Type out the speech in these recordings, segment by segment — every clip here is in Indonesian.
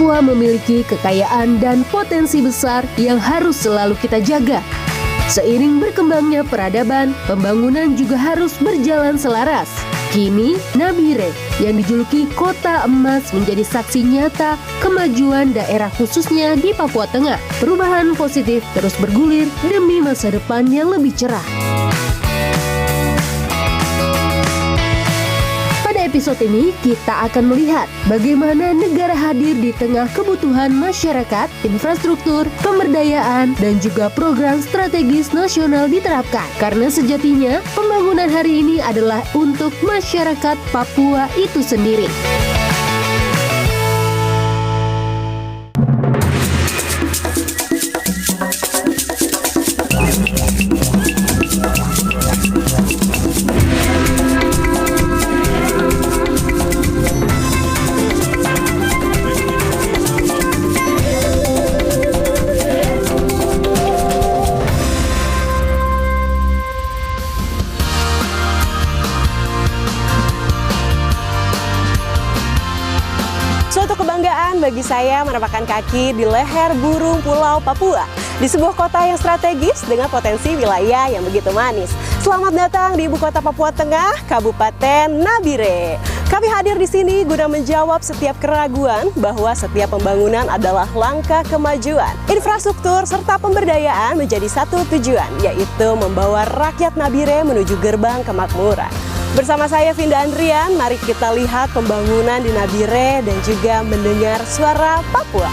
Papua memiliki kekayaan dan potensi besar yang harus selalu kita jaga. Seiring berkembangnya peradaban, pembangunan juga harus berjalan selaras. Kini, Nabire yang dijuluki Kota Emas menjadi saksi nyata kemajuan daerah khususnya di Papua Tengah. Perubahan positif terus bergulir demi masa depan yang lebih cerah. Episode ini kita akan melihat bagaimana negara hadir di tengah kebutuhan masyarakat, infrastruktur, pemberdayaan, dan juga program strategis nasional diterapkan. Karena sejatinya pembangunan hari ini adalah untuk masyarakat Papua itu sendiri. Suatu kebanggaan bagi saya menapakkan kaki di leher burung Pulau Papua, di sebuah kota yang strategis dengan potensi wilayah yang begitu manis. Selamat datang di ibu kota Papua Tengah, Kabupaten Nabire. Kami hadir di sini guna menjawab setiap keraguan bahwa setiap pembangunan adalah langkah kemajuan. Infrastruktur serta pemberdayaan menjadi satu tujuan, yaitu membawa rakyat Nabire menuju gerbang kemakmuran. Bersama saya Vinda Andrian, mari kita lihat pembangunan di Nabire dan juga mendengar suara Papua.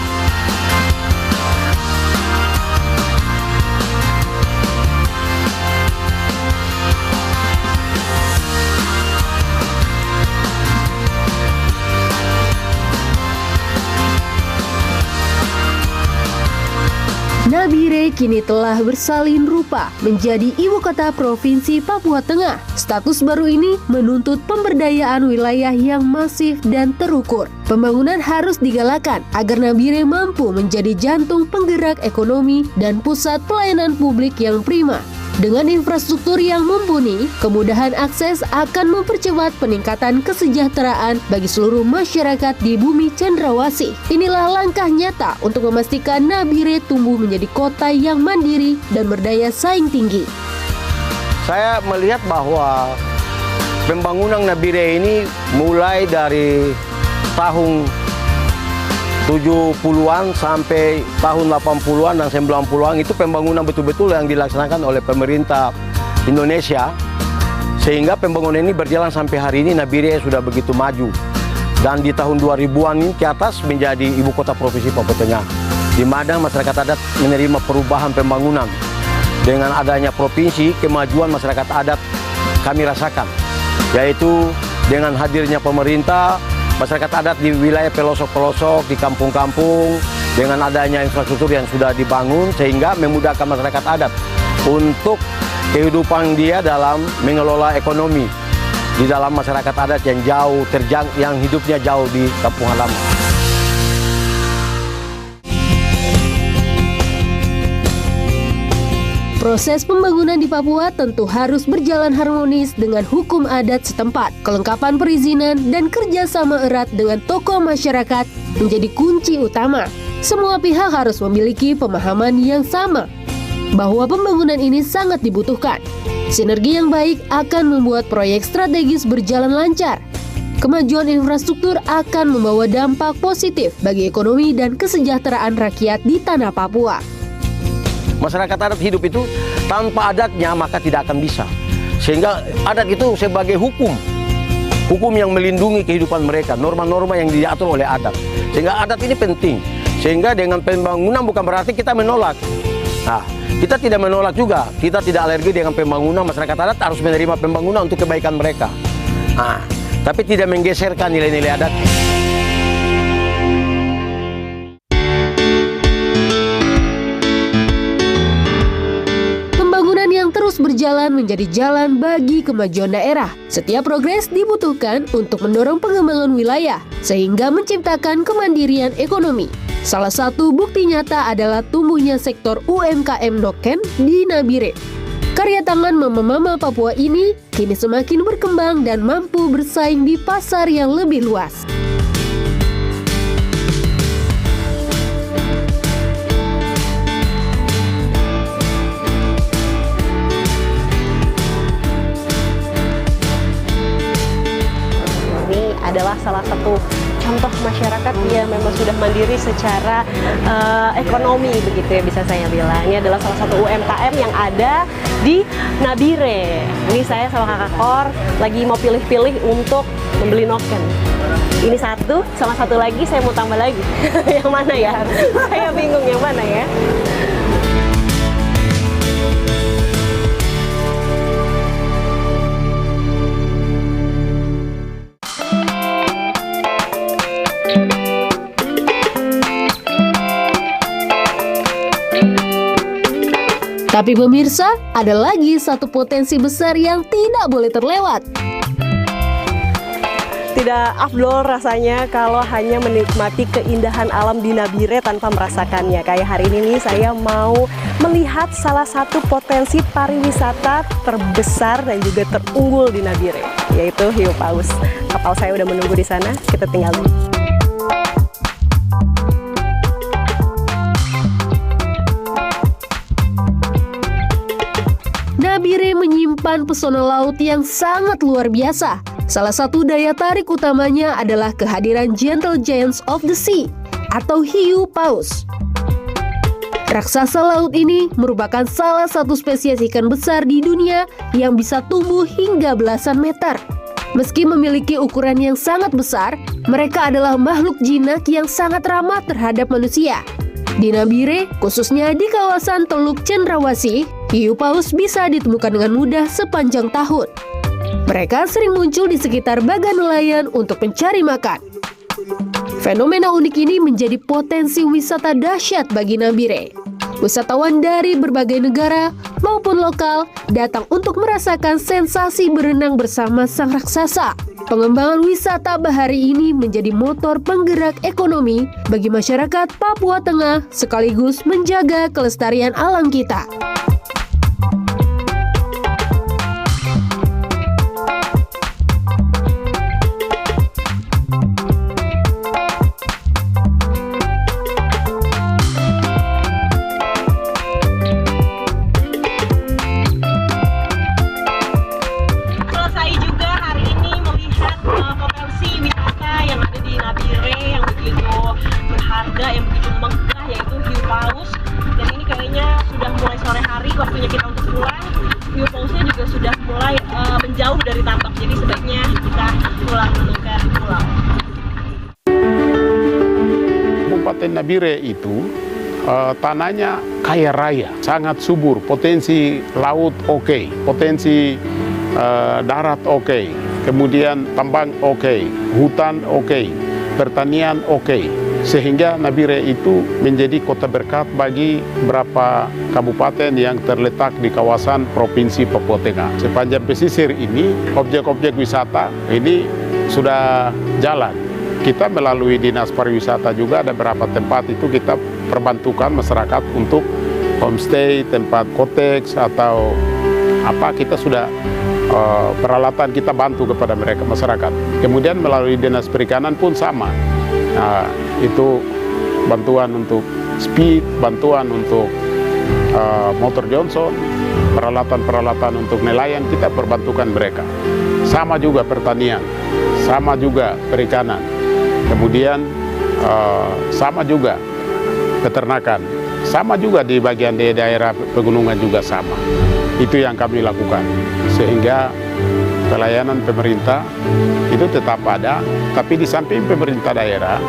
Nabire kini telah bersalin rupa menjadi ibu kota Provinsi Papua Tengah. Status baru ini menuntut pemberdayaan wilayah yang masif dan terukur. Pembangunan harus digalakan agar Nabire mampu menjadi jantung penggerak ekonomi dan pusat pelayanan publik yang prima. Dengan infrastruktur yang mumpuni, kemudahan akses akan mempercepat peningkatan kesejahteraan bagi seluruh masyarakat di bumi Cendrawasih. Inilah langkah nyata untuk memastikan Nabire tumbuh menjadi kota yang mandiri dan berdaya saing tinggi. Saya melihat bahwa pembangunan Nabire ini mulai dari tahun 70-an sampai tahun 80-an dan 90-an itu pembangunan betul-betul yang dilaksanakan oleh pemerintah Indonesia, sehingga pembangunan ini berjalan sampai hari ini. Nabire sudah begitu maju dan di tahun 2000-an ini ke atas menjadi ibu kota Provinsi Papua Tengah, di mana masyarakat adat menerima perubahan pembangunan. Dengan adanya provinsi, kemajuan masyarakat adat kami rasakan, yaitu dengan hadirnya pemerintah, masyarakat adat di wilayah pelosok-pelosok, di kampung-kampung, dengan adanya infrastruktur yang sudah dibangun, sehingga memudahkan masyarakat adat untuk kehidupan dia dalam mengelola ekonomi di dalam masyarakat adat yang jauh yang hidupnya jauh di kampung halaman. Proses pembangunan di Papua tentu harus berjalan harmonis dengan hukum adat setempat. Kelengkapan perizinan dan kerjasama erat dengan tokoh masyarakat menjadi kunci utama. Semua pihak harus memiliki pemahaman yang sama bahwa pembangunan ini sangat dibutuhkan. Sinergi yang baik akan membuat proyek strategis berjalan lancar. Kemajuan infrastruktur akan membawa dampak positif bagi ekonomi dan kesejahteraan rakyat di tanah Papua. Masyarakat adat hidup itu tanpa adatnya maka tidak akan bisa. Sehingga adat itu sebagai hukum yang melindungi kehidupan mereka, norma-norma yang diatur oleh adat. Sehingga adat ini penting. Sehingga dengan pembangunan bukan berarti kita menolak. Nah, kita tidak menolak juga. Kita tidak alergi dengan pembangunan. Masyarakat adat harus menerima pembangunan untuk kebaikan mereka. Nah, tapi tidak menggeserkan nilai-nilai adat. Berjalan menjadi jalan bagi kemajuan daerah. Setiap progres dibutuhkan untuk mendorong pengembangan wilayah sehingga menciptakan kemandirian ekonomi. Salah satu bukti nyata adalah tumbuhnya sektor UMKM Noken di Nabire. Karya tangan mama-mama Papua ini kini semakin berkembang dan mampu bersaing di pasar yang lebih luas. adalah salah satu contoh masyarakat yang memang sudah mandiri secara ekonomi begitu ya, bisa saya bilang. Ini adalah salah satu UMKM yang ada di Nabire. Ini saya sama Kakak Kor lagi mau pilih-pilih untuk membeli noken. Ini satu, sama satu lagi saya mau tambah lagi. Yang mana ya? Saya bingung yang mana ya. Tapi pemirsa, ada lagi satu potensi besar yang tidak boleh terlewat. Tidak afdol rasanya kalau hanya menikmati keindahan alam di Nabire tanpa merasakannya. Kayak hari ini nih, saya mau melihat salah satu potensi pariwisata terbesar dan juga terunggul di Nabire, yaitu hiu paus. Kapal saya udah menunggu di sana, kita tinggal dulu. Nabire menyimpan pesona laut yang sangat luar biasa. Salah satu daya tarik utamanya adalah kehadiran Gentle Giants of the Sea atau hiu paus. Raksasa laut ini merupakan salah satu spesies ikan besar di dunia yang bisa tumbuh hingga belasan meter. Meski memiliki ukuran yang sangat besar, mereka adalah makhluk jinak yang sangat ramah terhadap manusia. Di Nabire, khususnya di kawasan Teluk Cendrawasih, hiu paus bisa ditemukan dengan mudah sepanjang tahun. Mereka sering muncul di sekitar bagan nelayan untuk mencari makan. Fenomena unik ini menjadi potensi wisata dahsyat bagi Nabire. Wisatawan dari berbagai negara maupun lokal datang untuk merasakan sensasi berenang bersama sang raksasa. Pengembangan wisata bahari ini menjadi motor penggerak ekonomi bagi masyarakat Papua Tengah sekaligus menjaga kelestarian alam kita. Yang begitu megah, yaitu hiu paus. Dan ini kayaknya sudah mulai sore hari, waktunya kita untuk pulang. Hiu pausnya juga sudah mulai menjauh dari tambak, jadi sebaiknya kita pulang dulu ke pulau. Kabupaten Nabire itu tanahnya kaya raya, sangat subur, potensi laut oke, potensi darat oke, kemudian tambang oke, hutan oke, pertanian oke. Sehingga Nabire itu menjadi kota berkat bagi beberapa kabupaten yang terletak di kawasan Provinsi Papua Tengah. Sepanjang pesisir ini, objek-objek wisata ini sudah jalan. Kita melalui Dinas Pariwisata juga ada beberapa tempat itu kita perbantukan masyarakat untuk homestay, tempat koteks atau apa, kita sudah peralatan kita bantu kepada mereka masyarakat. Kemudian melalui Dinas Perikanan pun sama. Nah, itu bantuan untuk speed, bantuan untuk motor Johnson, peralatan-peralatan untuk nelayan kita perbantukan mereka. Sama juga pertanian, sama juga perikanan, kemudian sama juga peternakan, sama juga di bagian daerah pegunungan juga sama. Itu yang kami lakukan, sehingga pelayanan pemerintah itu tetap ada, tapi di samping pemerintah daerah,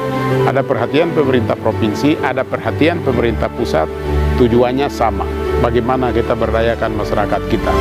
ada perhatian pemerintah provinsi, ada perhatian pemerintah pusat, tujuannya sama, bagaimana kita berdayakan masyarakat kita.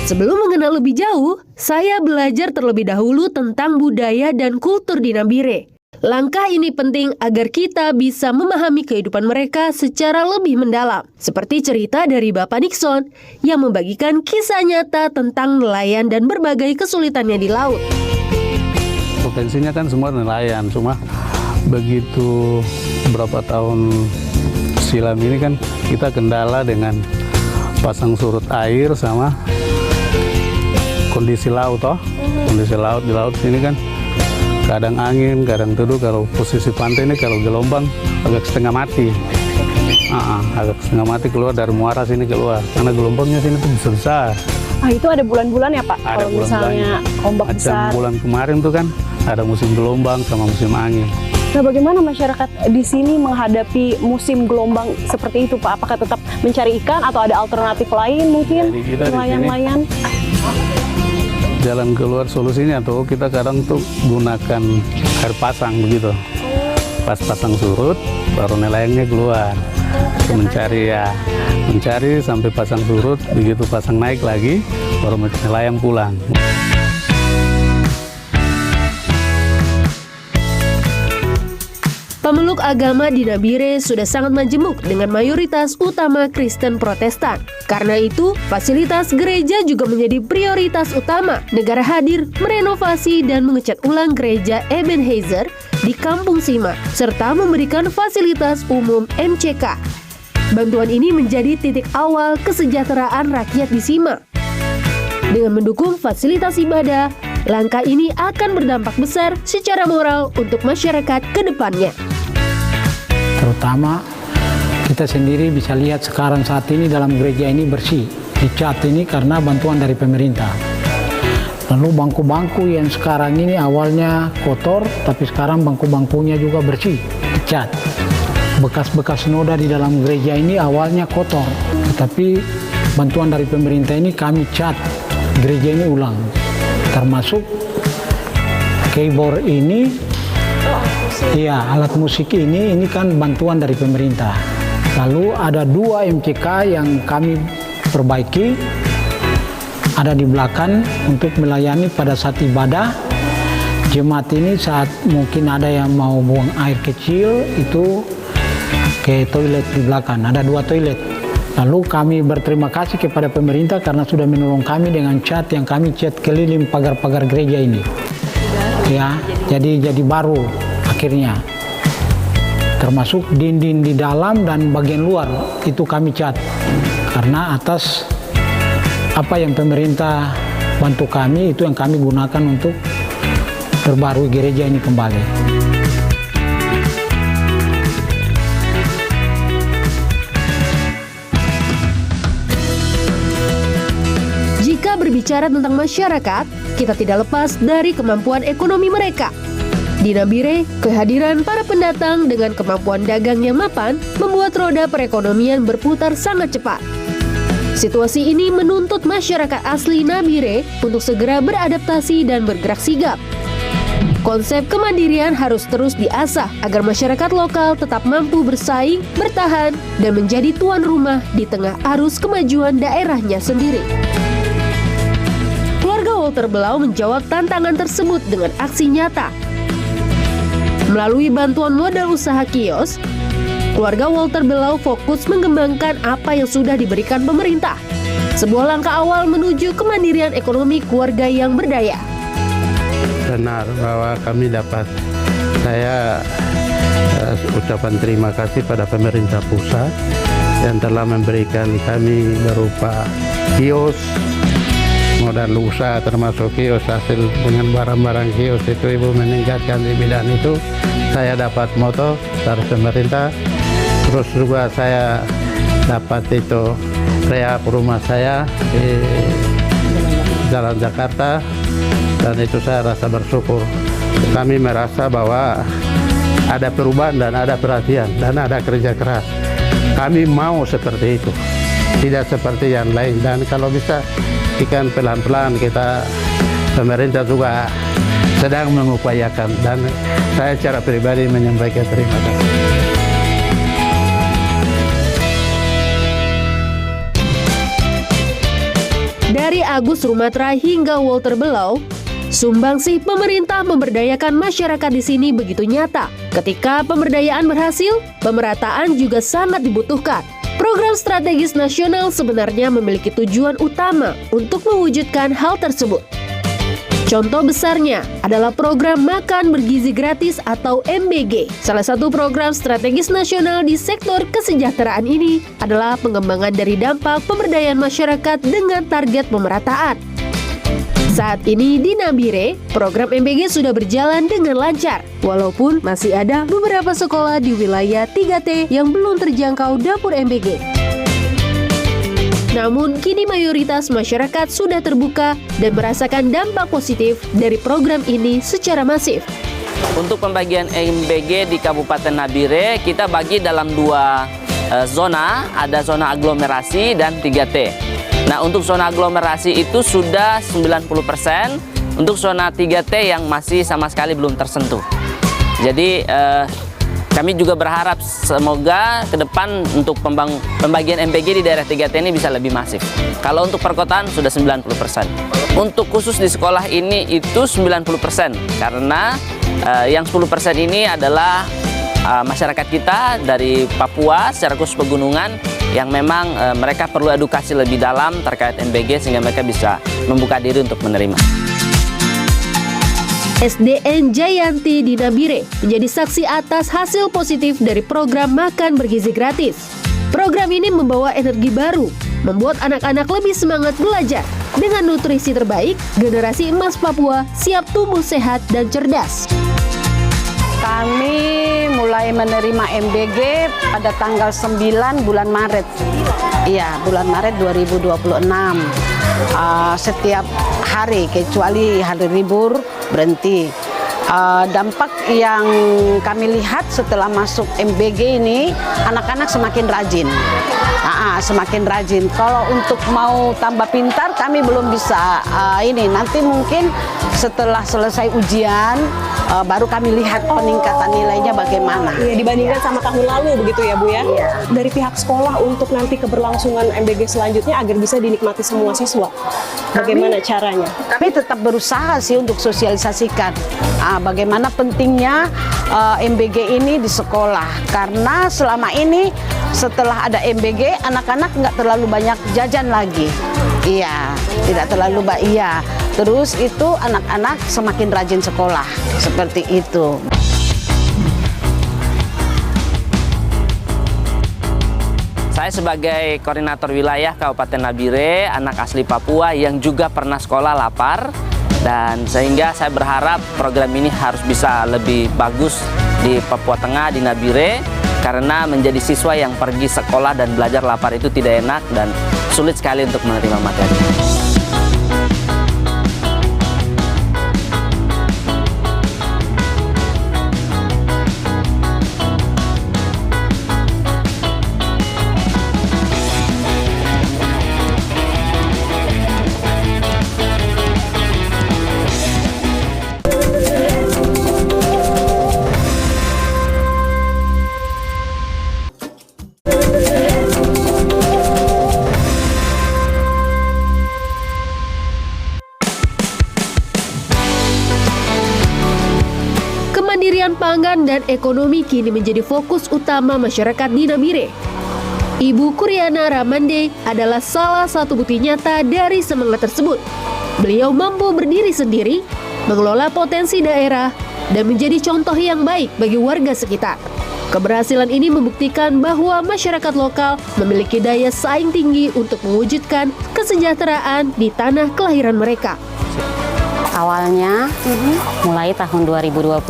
Sebelum mengenal lebih jauh, saya belajar terlebih dahulu tentang budaya dan kultur di Nabire. Langkah ini penting agar kita bisa memahami kehidupan mereka secara lebih mendalam. Seperti cerita dari Bapak Nixon yang membagikan kisah nyata tentang nelayan dan berbagai kesulitannya di laut. Potensinya kan semua nelayan, cuma begitu berapa tahun silam ini kan kita kendala dengan pasang surut air sama kondisi laut toh. Kondisi laut di laut sini kan kadang angin, kadang teduh. Kalau posisi pantai ini kalau gelombang agak setengah mati. Agak setengah mati keluar dari muara sini keluar karena gelombangnya sini tuh besar. Itu ada bulan-bulan ya Pak? Ada kalau misalnya ombak besar. Bulan kemarin tuh kan ada musim gelombang sama musim angin. Nah, bagaimana masyarakat di sini menghadapi musim gelombang seperti itu Pak? Apakah tetap mencari ikan atau ada alternatif lain mungkin? Nelayan-nelayan? Jalan keluar solusinya tuh kita kadang tuh gunakan air pasang begitu. Pas pasang surut baru nelayannya keluar. Mencari sampai pasang surut, begitu pasang naik lagi baru nelayan pulang. Pemeluk agama di Nabire sudah sangat majemuk dengan mayoritas utama Kristen Protestan. Karena itu, fasilitas gereja juga menjadi prioritas utama. Negara hadir merenovasi dan mengecat ulang gereja Ebenezer di Kampung Sima, serta memberikan fasilitas umum MCK. Bantuan ini menjadi titik awal kesejahteraan rakyat di Sima. Dengan mendukung fasilitas ibadah, langkah ini akan berdampak besar secara moral untuk masyarakat ke depannya. Terutama kita sendiri bisa lihat sekarang saat ini dalam gereja ini bersih. Dicat ini karena bantuan dari pemerintah. Lalu bangku-bangku yang sekarang ini awalnya kotor, tapi sekarang bangku-bangkunya juga bersih, dicat. Bekas-bekas noda di dalam gereja ini awalnya kotor, tetapi bantuan dari pemerintah ini kami cat gereja ini ulang. Termasuk keyboard ini, iya alat musik ini kan bantuan dari pemerintah. Lalu ada 2 MCK yang kami perbaiki, ada di belakang untuk melayani pada saat ibadah. Jemaat ini saat mungkin ada yang mau buang air kecil itu ke toilet di belakang, ada 2 toilet. Lalu kami berterima kasih kepada pemerintah karena sudah menolong kami dengan cat yang kami cat keliling pagar-pagar gereja ini. Ya, jadi baru akhirnya. Termasuk dinding di dalam dan bagian luar itu kami cat. Karena atas apa yang pemerintah bantu kami itu yang kami gunakan untuk perbarui gereja ini kembali. Jika berbicara tentang masyarakat, kita tidak lepas dari kemampuan ekonomi mereka. Di Nabire, kehadiran para pendatang dengan kemampuan dagang yang mapan membuat roda perekonomian berputar sangat cepat. Situasi ini menuntut masyarakat asli Nabire untuk segera beradaptasi dan bergerak sigap. Konsep kemandirian harus terus diasah agar masyarakat lokal tetap mampu bersaing, bertahan, dan menjadi tuan rumah di tengah arus kemajuan daerahnya sendiri. Keluarga Walter Belau menjawab tantangan tersebut dengan aksi nyata. Melalui bantuan modal usaha kios, keluarga Walter Belau fokus mengembangkan apa yang sudah diberikan pemerintah. Sebuah langkah awal menuju kemandirian ekonomi keluarga yang berdaya. Benar bahwa kami dapat, saya ucapan terima kasih pada pemerintah pusat yang telah memberikan kami berupa kios, modal usaha termasuk kios, hasil dengan barang-barang kios itu Ibu meningkatkan di bidang itu. Saya dapat motor dari pemerintah, terus juga saya dapat itu rehab rumah saya di Jalan Jakarta, dan itu saya rasa bersyukur. Kami merasa bahwa ada perubahan dan ada perhatian dan ada kerja keras. Kami mau seperti itu, tidak seperti yang lain. Dan kalau bisa ikan pelan-pelan, kita pemerintah juga sedang mengupayakan, dan saya secara pribadi menyampaikan terima kasih. Dari Agus Rumatra hingga Walter Belau, sumbangsih pemerintah memberdayakan masyarakat di sini begitu nyata. Ketika pemberdayaan berhasil, pemerataan juga sangat dibutuhkan. Program strategis nasional sebenarnya memiliki tujuan utama untuk mewujudkan hal tersebut. Contoh besarnya adalah program Makan Bergizi Gratis atau MBG. Salah satu program strategis nasional di sektor kesejahteraan ini adalah pengembangan dari dampak pemberdayaan masyarakat dengan target pemerataan. Saat ini di Nabire, program MBG sudah berjalan dengan lancar, walaupun masih ada beberapa sekolah di wilayah 3T yang belum terjangkau dapur MBG. Namun, kini mayoritas masyarakat sudah terbuka dan merasakan dampak positif dari program ini secara masif. Untuk pembagian MBG di Kabupaten Nabire, kita bagi dalam 2 zona, ada zona aglomerasi dan 3T. Nah, untuk zona aglomerasi itu sudah 90%, untuk zona 3T yang masih sama sekali belum tersentuh. Jadi, kami juga berharap semoga ke depan untuk pembagian MBG di daerah 3T ini bisa lebih masif. Kalau untuk perkotaan sudah 90%. Untuk khusus di sekolah ini itu 90%, karena yang 10% ini adalah masyarakat kita dari Papua secara khusus pegunungan yang memang mereka perlu edukasi lebih dalam terkait MBG sehingga mereka bisa membuka diri untuk menerima. SDN Jayanti di Nabire menjadi saksi atas hasil positif dari program Makan Bergizi Gratis. Program ini membawa energi baru, membuat anak-anak lebih semangat belajar. Dengan nutrisi terbaik, generasi emas Papua siap tumbuh sehat dan cerdas. Kami mulai menerima MBG pada tanggal 9 bulan Maret. Iya, bulan Maret 2026. Setiap hari kecuali hari libur berhenti. Dampak yang kami lihat setelah masuk MBG ini, anak-anak semakin rajin. Semakin rajin. Kalau untuk mau tambah pintar, kami belum bisa. Nanti mungkin setelah selesai ujian, baru kami lihat peningkatan nilainya bagaimana. Iya, dibandingkan sama tahun lalu begitu ya Bu ya? Iya. Dari pihak sekolah untuk nanti keberlangsungan MBG selanjutnya agar bisa dinikmati semua siswa. Bagaimana caranya? Kami tetap berusaha sih untuk sosialisasikan bagaimana pentingnya MBG ini di sekolah. Karena selama ini setelah ada MBG, anak-anak nggak terlalu banyak jajan lagi. Iya, tidak terlalu iya. Terus itu anak-anak semakin rajin sekolah, seperti itu. Saya sebagai koordinator wilayah Kabupaten Nabire, anak asli Papua yang juga pernah sekolah lapar, dan sehingga saya berharap program ini harus bisa lebih bagus di Papua Tengah, di Nabire, karena menjadi siswa yang pergi sekolah dan belajar lapar itu tidak enak dan sulit sekali untuk menerima materi. Kemandirian pangan dan ekonomi kini menjadi fokus utama masyarakat di Nabire. Ibu Kuriana Ramande adalah salah satu bukti nyata dari semangat tersebut. Beliau mampu berdiri sendiri, mengelola potensi daerah, dan menjadi contoh yang baik bagi warga sekitar. Keberhasilan ini membuktikan bahwa masyarakat lokal memiliki daya saing tinggi untuk mewujudkan kesejahteraan di tanah kelahiran mereka. Awalnya mulai tahun 2022,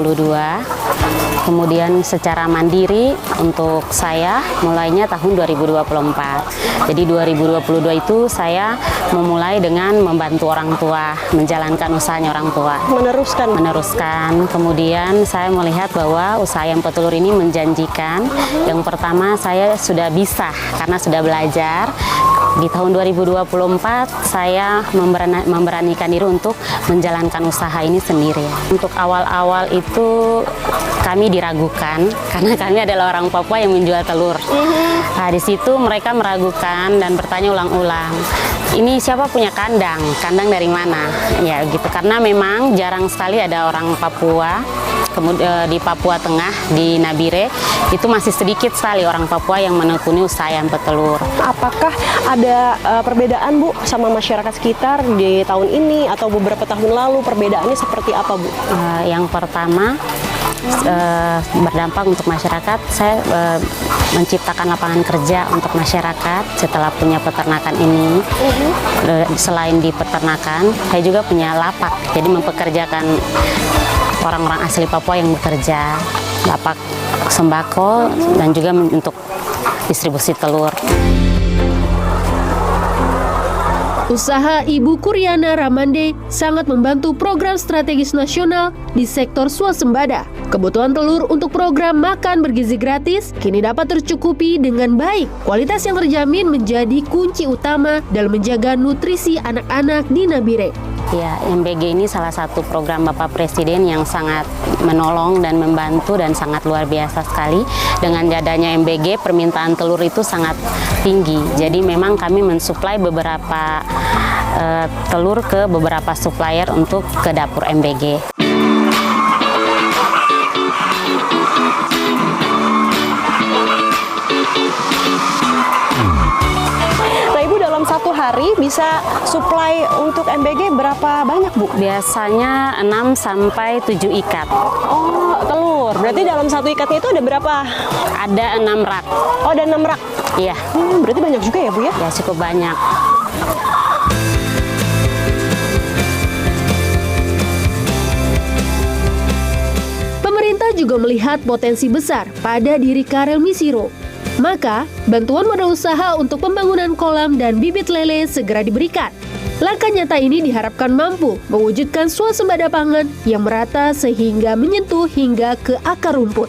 kemudian secara mandiri untuk saya mulainya tahun 2024. Jadi 2022 itu saya memulai dengan membantu orang tua, menjalankan usahanya orang tua. Meneruskan. Kemudian saya melihat bahwa usaha ayam petelur ini menjanjikan. Yang pertama saya sudah bisa karena sudah belajar. Di tahun 2024 saya memberanikan diri untuk menjalankan usaha ini sendiri. Untuk awal-awal itu kami diragukan karena kami adalah orang Papua yang menjual telur. Nah, di situ mereka meragukan dan bertanya ulang-ulang. Ini siapa punya kandang? Kandang dari mana? Ya gitu, karena memang jarang sekali ada orang Papua kemudian di Papua Tengah, di Nabire, itu masih sedikit sekali orang Papua yang menekuni usaha ayam petelur. Apakah ada perbedaan Bu sama masyarakat sekitar di tahun ini atau beberapa tahun lalu, perbedaannya seperti apa Bu? Yang pertama, berdampak untuk masyarakat, saya menciptakan lapangan kerja untuk masyarakat setelah punya peternakan ini. Selain di peternakan, saya juga punya lapak, jadi mempekerjakan orang-orang asli Papua yang bekerja, lapak sembako dan juga untuk distribusi telur. Usaha Ibu Kuryana Ramande sangat membantu program strategis nasional di sektor swasembada. Kebutuhan telur untuk program makan bergizi gratis kini dapat tercukupi dengan baik. Kualitas yang terjamin menjadi kunci utama dalam menjaga nutrisi anak-anak di Nabire. Ya, MBG ini salah satu program Bapak Presiden yang sangat menolong dan membantu dan sangat luar biasa sekali. Dengan adanya MBG, permintaan telur itu sangat tinggi. Jadi memang kami mensuplai beberapa telur ke beberapa supplier untuk ke dapur MBG. Satu hari bisa supply untuk MBG berapa banyak Bu? Biasanya 6 sampai 7 ikat. Oh, telur. Berarti dalam satu ikatnya itu ada berapa? Ada 6 rak. Oh, ada 6 rak? Iya. Berarti banyak juga ya Bu ya? Ya, cukup banyak. Pemerintah juga melihat potensi besar pada diri Karel Misiro. Maka, bantuan modal usaha untuk pembangunan kolam dan bibit lele segera diberikan. Langkah nyata ini diharapkan mampu mewujudkan swasembada pangan yang merata sehingga menyentuh hingga ke akar rumput.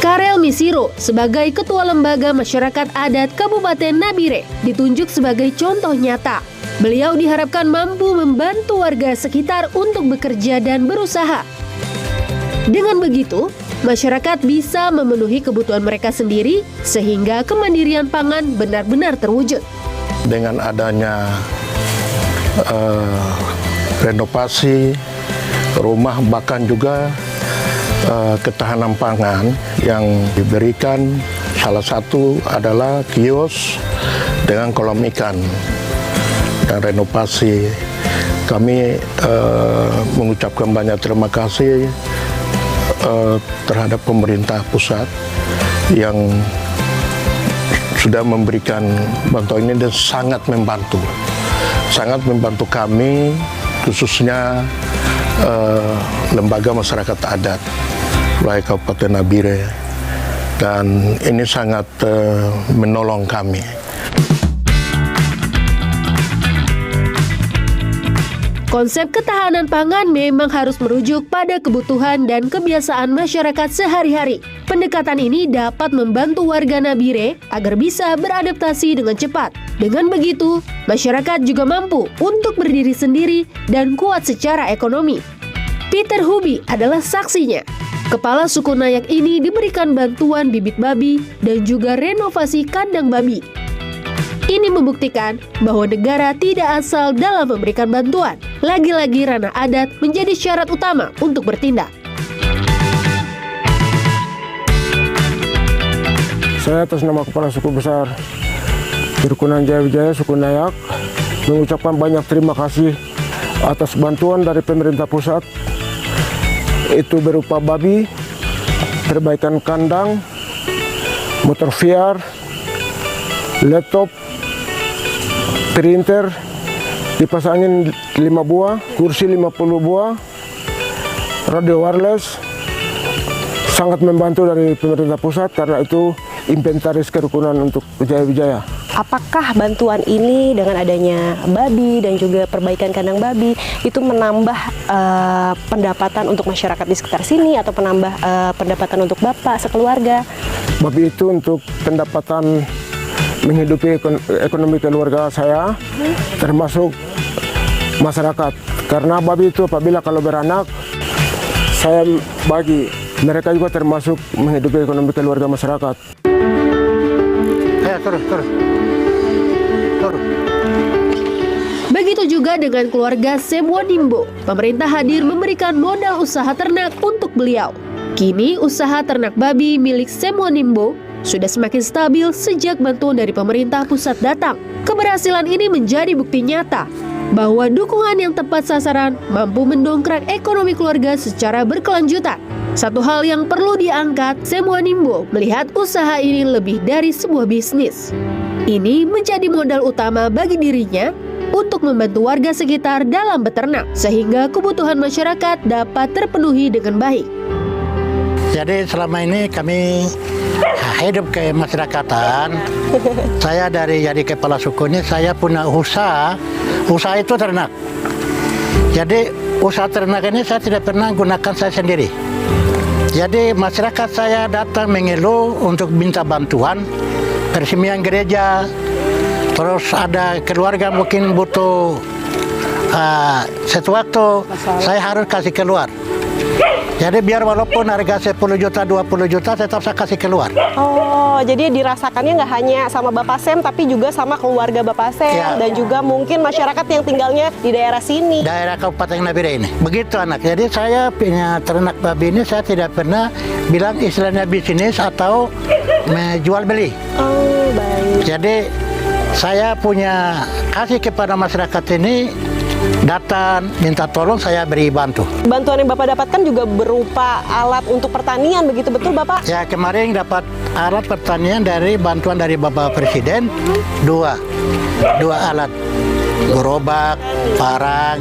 Karel Misiro sebagai Ketua Lembaga Masyarakat Adat Kabupaten Nabire ditunjuk sebagai contoh nyata. Beliau diharapkan mampu membantu warga sekitar untuk bekerja dan berusaha. Dengan begitu, masyarakat bisa memenuhi kebutuhan mereka sendiri sehingga kemandirian pangan benar-benar terwujud. Dengan adanya renovasi rumah, bahkan juga ketahanan pangan yang diberikan, salah satu adalah kios dengan kolam ikan dan renovasi. Kami mengucapkan banyak terima kasih terhadap pemerintah pusat yang sudah memberikan bantuan ini dan sangat membantu kami, khususnya lembaga masyarakat adat wilayah Kabupaten Nabire, dan ini sangat menolong kami. Konsep ketahanan pangan memang harus merujuk pada kebutuhan dan kebiasaan masyarakat sehari-hari. Pendekatan ini dapat membantu warga Nabire agar bisa beradaptasi dengan cepat. Dengan begitu, masyarakat juga mampu untuk berdiri sendiri dan kuat secara ekonomi. Peter Hubi adalah saksinya. Kepala suku Nayak ini diberikan bantuan bibit babi dan juga renovasi kandang babi. Ini membuktikan bahwa negara tidak asal dalam memberikan bantuan. Lagi-lagi ranah adat menjadi syarat utama untuk bertindak. Saya atas nama Kepala Suku Besar Kerukunan Jaya-Wijaya Suku Nayak mengucapkan banyak terima kasih atas bantuan dari pemerintah pusat. Itu berupa babi, perbaikan kandang, motor VR, laptop, printer, kipas angin 5 buah, kursi 50 buah, radio wireless. Sangat membantu dari pemerintah pusat karena itu inventaris kerukunan untuk Jaya-Wijaya. Apakah bantuan ini dengan adanya babi dan juga perbaikan kandang babi itu menambah pendapatan untuk masyarakat di sekitar sini atau menambah pendapatan untuk Bapak sekeluarga? Babi itu untuk pendapatan menghidupi ekonomi keluarga saya, termasuk masyarakat. Karena babi itu apabila kalau beranak, saya bagi. Mereka juga termasuk menghidupi ekonomi keluarga masyarakat. Bagi Begitu juga dengan keluarga Semwanimbo. Pemerintah hadir memberikan modal usaha ternak untuk beliau. Kini usaha ternak babi milik Semwanimbo sudah semakin stabil sejak bantuan dari pemerintah pusat datang. Keberhasilan ini menjadi bukti nyata bahwa dukungan yang tepat sasaran mampu mendongkrak ekonomi keluarga secara berkelanjutan. Satu hal yang perlu diangkat, Semwanimbo melihat usaha ini lebih dari sebuah bisnis. Ini menjadi modal utama bagi dirinya untuk membantu warga sekitar dalam beternak, sehingga kebutuhan masyarakat dapat terpenuhi dengan baik. Jadi selama ini kami hidup ke masyarakatan. Saya dari jadi kepala suku ini, saya punya usaha itu ternak. Jadi usaha ternak ini saya tidak pernah gunakan saya sendiri. Jadi masyarakat saya datang mengeluh untuk minta bantuan, peresmian gereja, terus ada keluarga mungkin butuh sesuatu, saya harus kasih keluar. Jadi biar walaupun harga 10 juta, 20 juta, tetap saya kasih keluar. Oh, jadi dirasakannya nggak hanya sama Bapak Sem, tapi juga sama keluarga Bapak Sem, ya. Dan juga mungkin masyarakat yang tinggalnya di daerah sini. Daerah Kabupaten Nabire ini. Begitu anak. Jadi saya punya ternak babi ini, saya tidak pernah bilang istilahnya bisnis atau jual beli. Oh, baik. Jadi saya punya kasih kepada masyarakat ini, datang minta tolong, saya beri bantu. Bantuan yang Bapak dapatkan juga berupa alat untuk pertanian, begitu betul Bapak? Ya, kemarin dapat alat pertanian dari bantuan dari Bapak Presiden, dua alat, gerobak, parang,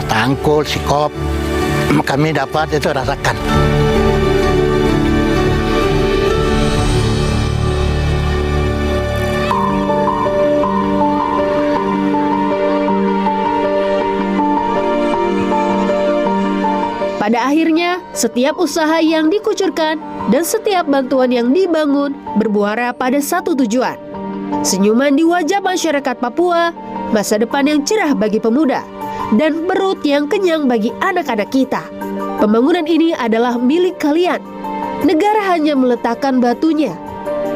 tangkul, sikop, kami dapat itu rasakan. Pada akhirnya, setiap usaha yang dikucurkan dan setiap bantuan yang dibangun bermuara pada satu tujuan. Senyuman di wajah masyarakat Papua, masa depan yang cerah bagi pemuda, dan perut yang kenyang bagi anak-anak kita. Pembangunan ini adalah milik kalian. Negara hanya meletakkan batunya,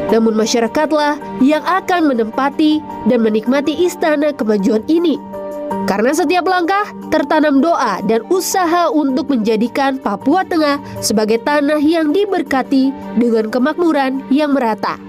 namun masyarakatlah yang akan menempati dan menikmati istana kemajuan ini. Karena setiap langkah tertanam doa dan usaha untuk menjadikan Papua Tengah sebagai tanah yang diberkati dengan kemakmuran yang merata.